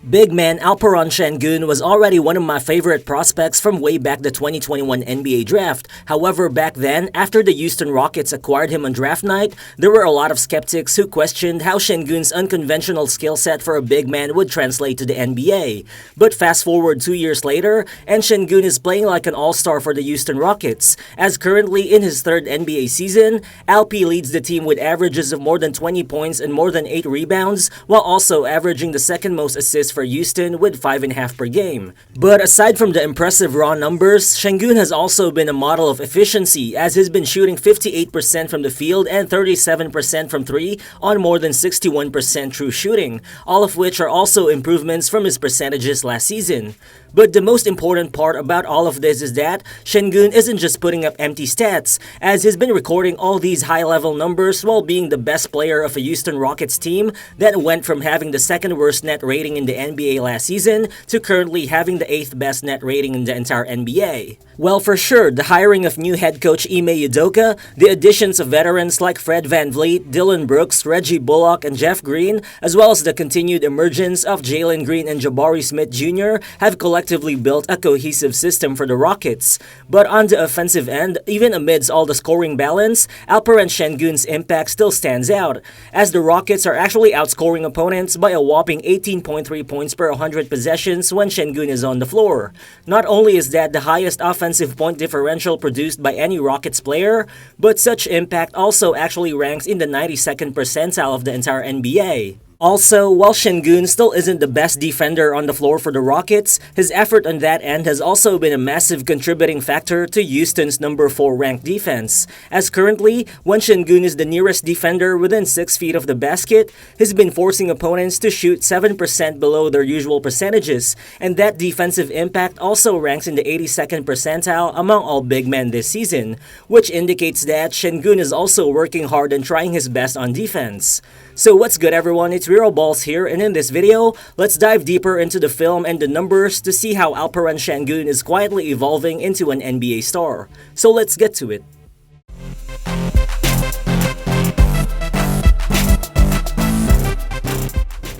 Big man Alperen Sengun was already one of my favorite prospects from way back the 2021 NBA draft. However, back then, after the Houston Rockets acquired him on draft night, there were a lot of skeptics who questioned how Sengun's unconventional skill set for a big man would translate to the NBA. But fast forward 2 years later, and Sengun is playing like an all-star for the Houston Rockets. As currently in his third NBA season, Alp leads the team with averages of more than 20 points and more than 8 rebounds, while also averaging the second most assists for Houston with 5.5 per game. But aside from the impressive raw numbers, Sengun has also been a model of efficiency as he's been shooting 58% from the field and 37% from 3 on more than 61% true shooting, all of which are also improvements from his percentages last season. But the most important part about all of this is that Sengun isn't just putting up empty stats, as he's been recording all these high-level numbers while being the best player of a Houston Rockets team that went from having the second worst net rating in the NBA last season to currently having the 8th best net rating in the entire NBA. Well, for sure, the hiring of new head coach Ime Udoka, the additions of veterans like Fred VanVleet, Dillon Brooks, Reggie Bullock, and Jeff Green, as well as the continued emergence of Jalen Green and Jabari Smith Jr. have collectively built a cohesive system for the Rockets. But on the offensive end, even amidst all the scoring balance, Alperen Sengun's impact still stands out, as the Rockets are actually outscoring opponents by a whopping 18.3 points per 100 possessions when Sengun is on the floor. Not only is that the highest offensive point differential produced by any Rockets player, but such impact also actually ranks in the 92nd percentile of the entire NBA. Also, while Sengun still isn't the best defender on the floor for the Rockets, his effort on that end has also been a massive contributing factor to Houston's number 4 ranked defense. As currently, when Sengun is the nearest defender within 6 feet of the basket, he's been forcing opponents to shoot 7% below their usual percentages, and that defensive impact also ranks in the 82nd percentile among all big men this season, which indicates that Sengun is also working hard and trying his best on defense. So what's good, everyone? It's Real Balls here, and in this video, let's dive deeper into the film and the numbers to see how Alperen Sengun is quietly evolving into an NBA star. So let's get to it.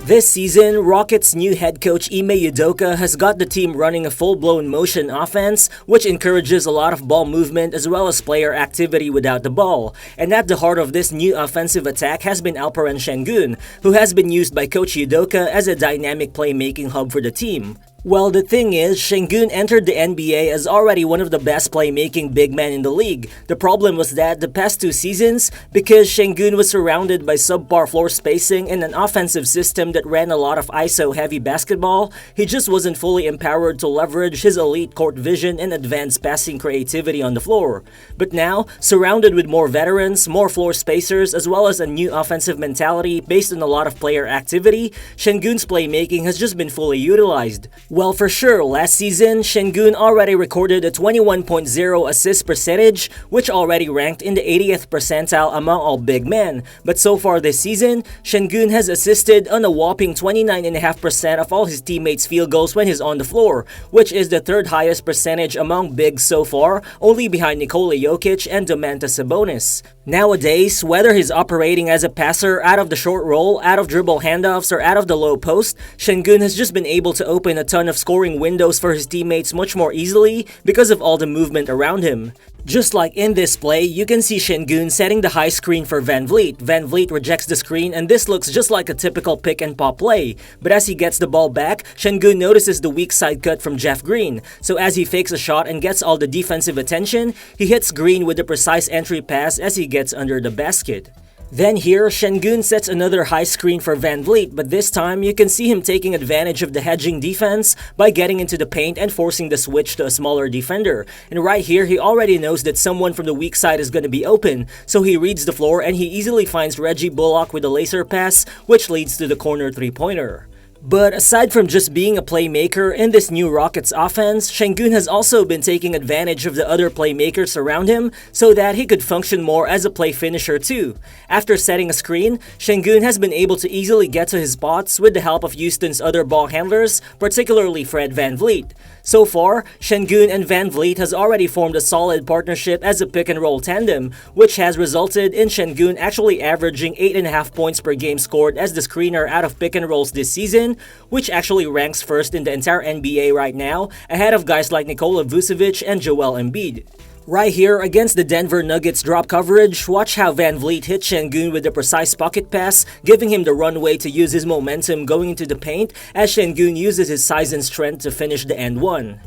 This season, Rockets' new head coach Ime Udoka has got the team running a full-blown motion offense, which encourages a lot of ball movement as well as player activity without the ball. And at the heart of this new offensive attack has been Alperen Sengun, who has been used by Coach Udoka as a dynamic playmaking hub for the team. Well, the thing is, Sengun entered the NBA as already one of the best playmaking big men in the league. The problem was that the past 2 seasons, because Sengun was surrounded by subpar floor spacing and an offensive system that ran a lot of ISO-heavy basketball, he just wasn't fully empowered to leverage his elite court vision and advanced passing creativity on the floor. But now, surrounded with more veterans, more floor spacers, as well as a new offensive mentality based on a lot of player activity, Sengun's playmaking has just been fully utilized. Well, for sure, last season, Sengun already recorded a 21.0 assist percentage, which already ranked in the 80th percentile among all big men. But so far this season, Sengun has assisted on a whopping 29.5% of all his teammates' field goals when he's on the floor, which is the 3rd highest percentage among bigs so far, only behind Nikola Jokic and Domantas Sabonis. Nowadays, whether he's operating as a passer out of the short roll, out of dribble handoffs, or out of the low post, Sengun has just been able to open a ton of scoring windows for his teammates much more easily because of all the movement around him. Just like in this play, you can see Sengun setting the high screen for VanVleet. VanVleet rejects the screen, and this looks just like a typical pick and pop play. But as he gets the ball back, Sengun notices the weak side cut from Jeff Green. So as he fakes a shot and gets all the defensive attention, he hits Green with a precise entry pass as he gets under the basket. Then here, Sengun sets another high screen for VanVleet, but this time you can see him taking advantage of the hedging defense by getting into the paint and forcing the switch to a smaller defender. And right here, he already knows that someone from the weak side is going to be open, so he reads the floor and he easily finds Reggie Bullock with a laser pass, which leads to the corner 3-pointer. But aside from just being a playmaker in this new Rockets offense, Sengun has also been taking advantage of the other playmakers around him so that he could function more as a play finisher too. After setting a screen, Sengun has been able to easily get to his spots with the help of Houston's other ball handlers, particularly Fred VanVleet. So far, Sengun and VanVleet has already formed a solid partnership as a pick-and-roll tandem, which has resulted in Sengun actually averaging 8.5 points per game scored as the screener out of pick-and-rolls this season, possession, which actually ranks first in the entire NBA right now, ahead of guys like Nikola Vucevic and Joel Embiid. Right here, against the Denver Nuggets drop coverage, watch how VanVleet hit Sengun with a precise pocket pass, giving him the runway to use his momentum going into the paint as Sengun uses his size and strength to finish the end one.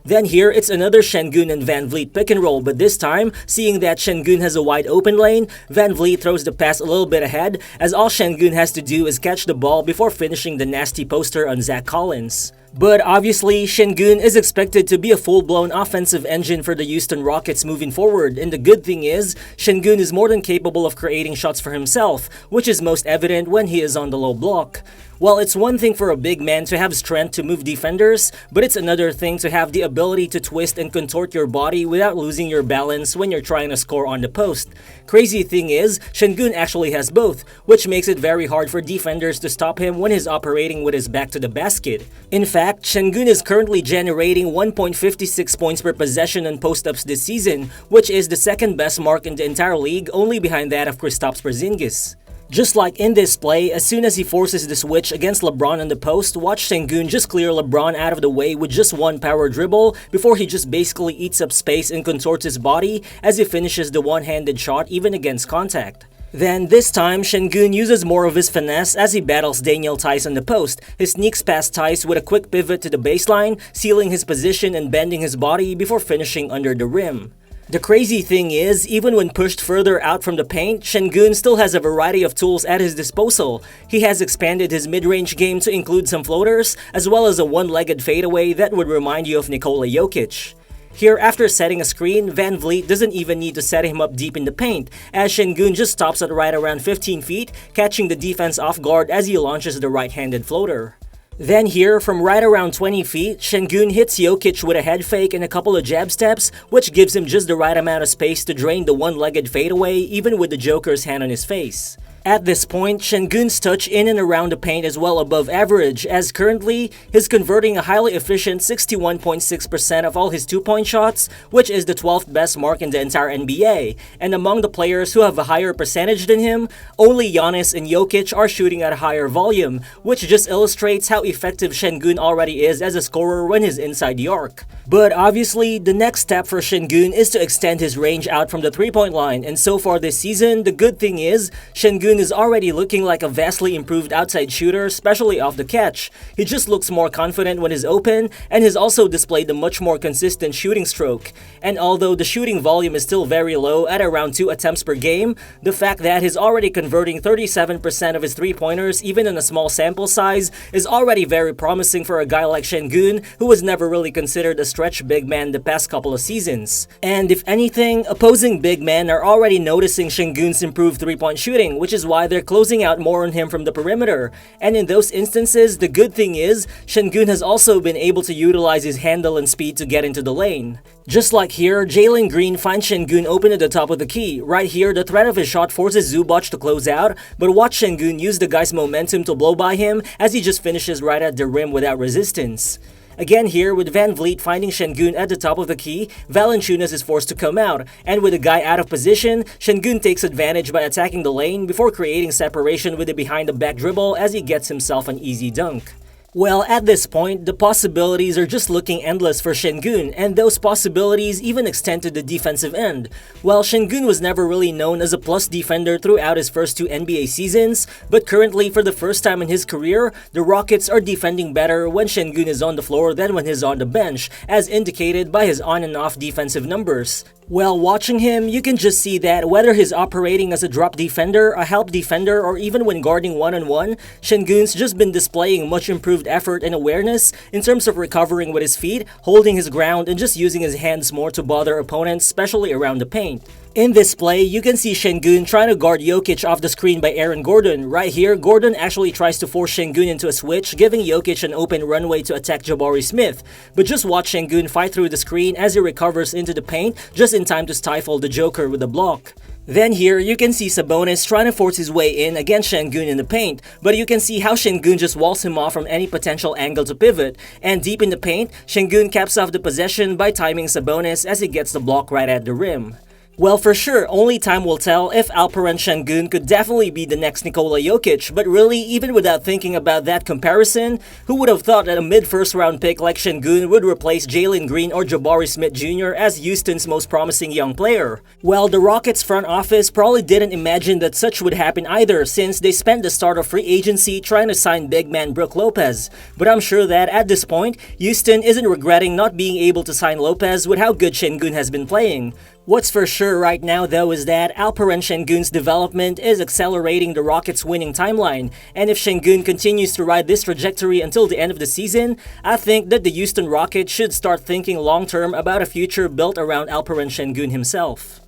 Then here, it's another Sengun and VanVleet pick and roll, but this time, seeing that Sengun has a wide open lane, VanVleet throws the pass a little bit ahead, as all Sengun has to do is catch the ball before finishing the nasty poster on Zach Collins. But obviously, Sengun is expected to be a full-blown offensive engine for the Houston Rockets moving forward, and the good thing is, Sengun is more than capable of creating shots for himself, which is most evident when he is on the low block. Well, it's one thing for a big man to have strength to move defenders, but it's another thing to have the ability to twist and contort your body without losing your balance when you're trying to score on the post. Crazy thing is, Sengun actually has both, which makes it very hard for defenders to stop him when he's operating with his back to the basket. In fact, Sengun is currently generating 1.56 points per possession on post-ups this season, which is the second best mark in the entire league, only behind that of Kristaps Porzingis. Just like in this play, as soon as he forces the switch against LeBron on the post, watch Sengun just clear LeBron out of the way with just one power dribble before he just basically eats up space and contorts his body as he finishes the one-handed shot even against contact. Then this time, Sengun uses more of his finesse as he battles Daniel Theis on the post. He sneaks past Theis with a quick pivot to the baseline, sealing his position and bending his body before finishing under the rim. The crazy thing is, even when pushed further out from the paint, Sengun still has a variety of tools at his disposal. He has expanded his mid-range game to include some floaters, as well as a one-legged fadeaway that would remind you of Nikola Jokic. Here, after setting a screen, VanVleet doesn't even need to set him up deep in the paint, as Sengun just stops at right around 15 feet, catching the defense off guard as he launches the right-handed floater. Then here, from right around 20 feet, Sengun hits Jokic with a head fake and a couple of jab steps, which gives him just the right amount of space to drain the one-legged fadeaway even with the Joker's hand on his face. At this point, Sengun's touch in and around the paint is well above average, as currently, he's converting a highly efficient 61.6% of all his two-point shots, which is the 12th best mark in the entire NBA. And among the players who have a higher percentage than him, only Giannis and Jokic are shooting at a higher volume, which just illustrates how effective Sengun already is as a scorer when he's inside the arc. But obviously, the next step for Sengun is to extend his range out from the three-point line, and so far this season, the good thing is, Sengun is already looking like a vastly improved outside shooter, especially off the catch. He just looks more confident when he's open, and has also displayed a much more consistent shooting stroke. And although the shooting volume is still very low at around 2 attempts per game, the fact that he's already converting 37% of his three-pointers even in a small sample size is already very promising for a guy like Sengun, who was never really considered a stretch big man the past couple of seasons. And if anything, opposing big men are already noticing Sengun's improved three-point shooting, which is why they're closing out more on him from the perimeter. And in those instances, the good thing is, Sengun has also been able to utilize his handle and speed to get into the lane. Just like here, Jalen Green finds Sengun open at the top of the key. Right here, the threat of his shot forces Zubac to close out, but watch Sengun use the guy's momentum to blow by him as he just finishes right at the rim without resistance. Again here, with VanVleet finding Sengun at the top of the key, Valanciunas is forced to come out, and with the guy out of position, Sengun takes advantage by attacking the lane before creating separation with a behind-the-back dribble as he gets himself an easy dunk. Well, at this point, the possibilities are just looking endless for Sengun, and those possibilities even extend to the defensive end. While Sengun was never really known as a plus defender throughout his first 2 NBA seasons, but currently, for the first time in his career, the Rockets are defending better when Sengun is on the floor than when he's on the bench, as indicated by his on and off defensive numbers. Well, watching him, you can just see that whether he's operating as a drop defender, a help defender, or even when guarding one-on-one, Sengun's just been displaying much improved effort and awareness in terms of recovering with his feet, holding his ground, and just using his hands more to bother opponents, especially around the paint. In this play, you can see Sengun trying to guard Jokic off the screen by Aaron Gordon. Right here, Gordon actually tries to force Sengun into a switch, giving Jokic an open runway to attack Jabari Smith. But just watch Sengun fight through the screen as he recovers into the paint, just in time to stifle the Joker with a block. Then here, you can see Sabonis trying to force his way in against Sengun in the paint, but you can see how Sengun just walls him off from any potential angle to pivot. And deep in the paint, Sengun caps off the possession by timing Sabonis as he gets the block right at the rim. Well, for sure, only time will tell if Alperen Sengun could definitely be the next Nikola Jokic, but really, even without thinking about that comparison, who would have thought that a mid-first round pick like Sengun would replace Jalen Green or Jabari Smith Jr. as Houston's most promising young player? Well, the Rockets front office probably didn't imagine that such would happen either, since they spent the start of free agency trying to sign big man Brook Lopez. But I'm sure that at this point, Houston isn't regretting not being able to sign Lopez with how good Sengun has been playing. What's for sure right now though is that Alperen Sengun's development is accelerating the Rockets' winning timeline, and if Sengun continues to ride this trajectory until the end of the season, I think that the Houston Rockets should start thinking long-term about a future built around Alperen Sengun himself.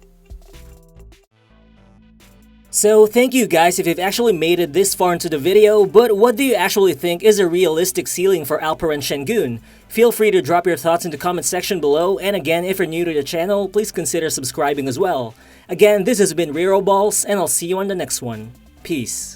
So thank you guys if you've actually made it this far into the video, but what do you actually think is a realistic ceiling for Alperen Sengun? Feel free to drop your thoughts in the comment section below, and again, if you're new to the channel, please consider subscribing as well. Again, this has been Rero Balls, and I'll see you on the next one. Peace.